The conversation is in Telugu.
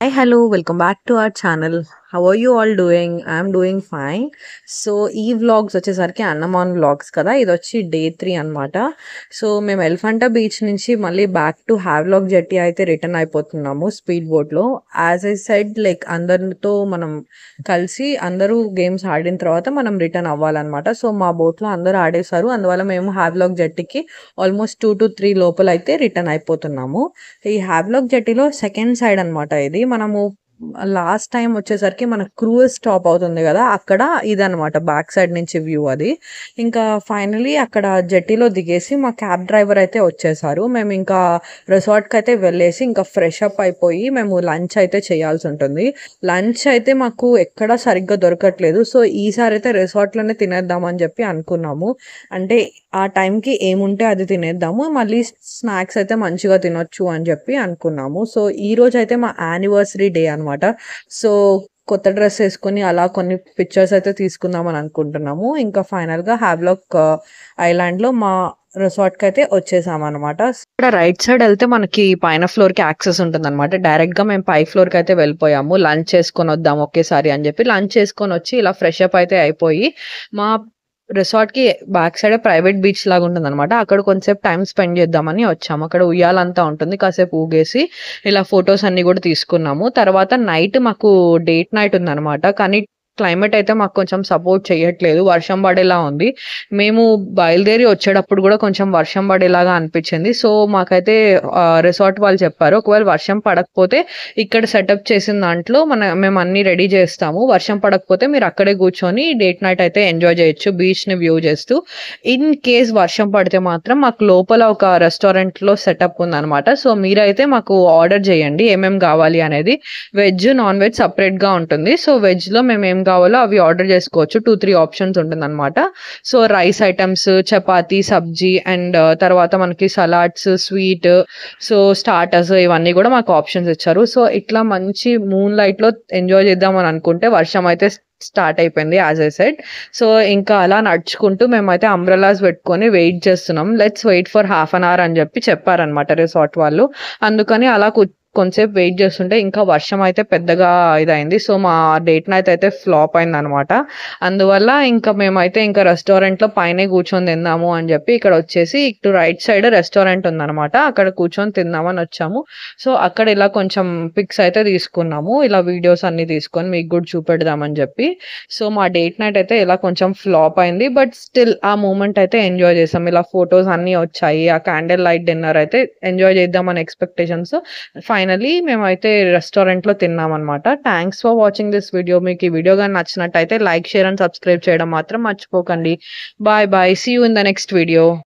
Hi, hello, welcome back to our channel. How are you all doing? I'm doing fine. So ఈ వ్లాగ్స్ వచ్చేసరికి అన్నమాన్ వ్లాగ్స్ కదా, ఇది వచ్చి డే 3 అనమాట. సో మేము ఎలిఫెంటా బీచ్ నుంచి మళ్ళీ బ్యాక్ టు హ్యావ్లాక్ జెట్టి అయితే రిటర్న్ అయిపోతున్నాము స్పీడ్ బోట్లో. యాజ్ ఐ సెడ్, లైక్ అందరితో మనం కలిసి అందరూ గేమ్స్ ఆడిన తర్వాత మనం రిటర్న్ అవ్వాలన్నమాట. సో మా బోట్లో అందరూ ఆడేశారు, అందువల్ల మేము హ్యావ్లాక్ జెట్టికి ఆల్మోస్ట్ 2 to 3 లోపల అయితే రిటర్న్ అయిపోతున్నాము. ఈ హ్యావ్లాక్ జెట్టిలో సెకండ్ సైడ్ అనమాట ఇది. మనము లాస్ట్ టైం వచ్చేసరికి మన క్రూజ్ స్టాప్ అవుతుంది కదా, అక్కడ ఇదనమాట బ్యాక్ సైడ్ నుంచి వ్యూ అది. ఇంకా ఫైనలీ అక్కడ జెట్టీలో దిగేసి మా క్యాబ్ డ్రైవర్ అయితే వచ్చేసారు. మేము ఇంకా రిసార్ట్కి అయితే వెళ్ళేసి ఇంకా ఫ్రెష్ అప్ అయిపోయి మేము లంచ్ అయితే చేయాల్సి ఉంటుంది. లంచ్ అయితే మాకు ఎక్కడ సరిగ్గా దొరకట్లేదు. సో ఈసారి అయితే రిసార్ట్లోనే తినేద్దామని చెప్పి అనుకున్నాము. అంటే ఆ టైంకి ఏముంటే అది తినేద్దాము, మళ్ళీ స్నాక్స్ అయితే మంచిగా తినొచ్చు అని చెప్పి అనుకున్నాము. సో ఈ రోజు అయితే మా యానివర్సరీ డే అనమాట. సో కొత్త డ్రెస్ వేసుకొని అలా కొన్ని పిక్చర్స్ అయితే తీసుకుందామని అనుకుంటున్నాము. ఇంకా ఫైనల్గా హ్యావ్లాక్ ఐలాండ్లో మా రిసార్ట్కి అయితే వచ్చేసామన్నమాట. ఇక్కడ రైట్ సైడ్ వెళ్తే మనకి పైన ఫ్లోర్కి యాక్సెస్ ఉంటుంది అనమాట. డైరెక్ట్గా మేము పై ఫ్లోర్కి అయితే వెళ్ళిపోయాము. లంచ్ చేసుకొని వద్దాం ఒకేసారి అని చెప్పి లంచ్ చేసుకొని వచ్చి ఇలా ఫ్రెష్ అప్ అయితే అయిపోయి మా రిసార్ట్కి బ్యాక్ సైడ్ ప్రైవేట్ బీచ్ లాగా ఉంటుంది అనమాట. అక్కడ కొంచెంసేపు టైం స్పెండ్ చేద్దామని వచ్చాము. అక్కడ ఉయ్యాలంతా ఉంటుంది, కాసేపు ఊగేసి ఇలా ఫొటోస్ అన్ని కూడా తీసుకున్నాము. తర్వాత నైట్ మాకు డేట్ నైట్ ఉందన్నమాట. కానీ క్లైమేట్ అయితే మాకు కొంచెం సపోర్ట్ చేయట్లేదు, వర్షం పడేలా ఉంది. మేము బయలుదేరి వచ్చేటప్పుడు కూడా కొంచెం వర్షం పడేలాగా అనిపించింది. సో మాకైతే రిసార్ట్ వాళ్ళు చెప్పారు, ఒకవేళ వర్షం పడకపోతే ఇక్కడ సెటప్ చేసిన దాంట్లో మేము అన్ని రెడీ చేస్తాము, వర్షం పడకపోతే మీరు అక్కడే కూర్చొని డేట్ నైట్ అయితే ఎంజాయ్ చేయొచ్చు బీచ్ని వ్యూ చేస్తూ. ఇన్ కేస్ వర్షం పడితే మాత్రం మాకు లోపల ఒక రెస్టారెంట్లో సెటప్ ఉందన్నమాట. సో మీరైతే మాకు ఆర్డర్ చేయండి ఏమేమి కావాలి అనేది. వెజ్ నాన్ వెజ్ సపరేట్గా ఉంటుంది. సో వెజ్లో మేము ఏం కావాలో అవి ఆర్డర్ చేసుకోవచ్చు. 2-3 ఆప్షన్స్ ఉంటుంది అనమాట. So rice items, chapati, Sabzi and తర్వాత మనకి సలాడ్స్, స్వీట్, సో స్టార్టర్స్, ఇవన్నీ కూడా మాకు ఆప్షన్స్ ఇచ్చారు. సో ఇట్లా మంచి మూన్ లైట్ లో ఎంజాయ్ చేద్దాం అని అనుకుంటే వర్షం అయితే స్టార్ట్ అయిపోయింది యాజ్ ఐ సెడ్. సో ఇంకా అలా నడుచుకుంటూ మేమైతే అంబ్రెలాస్ పెట్టుకొని వెయిట్ చేస్తున్నాం. Let's wait for half an hour అని చెప్పారనమాట రిసార్ట్ వాళ్ళు. అందుకని అలా కొంతసేపు వెయిట్ చేస్తుంటే ఇంకా వర్షం అయితే పెద్దగా ఇదైంది. సో మా డేట్ నైట్ అయితే ఫ్లాప్ అయింది అనమాట. అందువల్ల ఇంకా మేమైతే ఇంకా రెస్టారెంట్లో పైనే కూర్చొని తిందాము అని చెప్పి ఇక్కడ వచ్చేసి ఇటు రైట్ సైడ్ రెస్టారెంట్ ఉందన్నమాట, అక్కడ కూర్చొని తిందామని వచ్చాము. సో అక్కడ ఇలా కొంచెం పిక్స్ అయితే తీసుకున్నాము, ఇలా వీడియోస్ అన్ని తీసుకొని మీకు కూడా చూపెడదామని చెప్పి. సో మా డేట్ నైట్ అయితే ఇలా కొంచెం ఫ్లాప్ అయింది, బట్ స్టిల్ ఆ మూమెంట్ అయితే ఎంజాయ్ చేసాం. ఇలా ఫొటోస్ అన్నీ వచ్చాయి, ఆ క్యాండిల్ లైట్ డిన్నర్ అయితే ఎంజాయ్ చేద్దామని ఎక్స్పెక్టేషన్స్. ఫైనలీ మేమైతే రెస్టారెంట్లో తిన్నాం అనమాట. Thanks for watching this video. మీకు ఈ వీడియో కానీ నచ్చినట్టయితే లైక్, షేర్ అండ్ సబ్స్క్రైబ్ చేయడం మాత్రం మర్చిపోకండి. Bye bye, see you in the next video.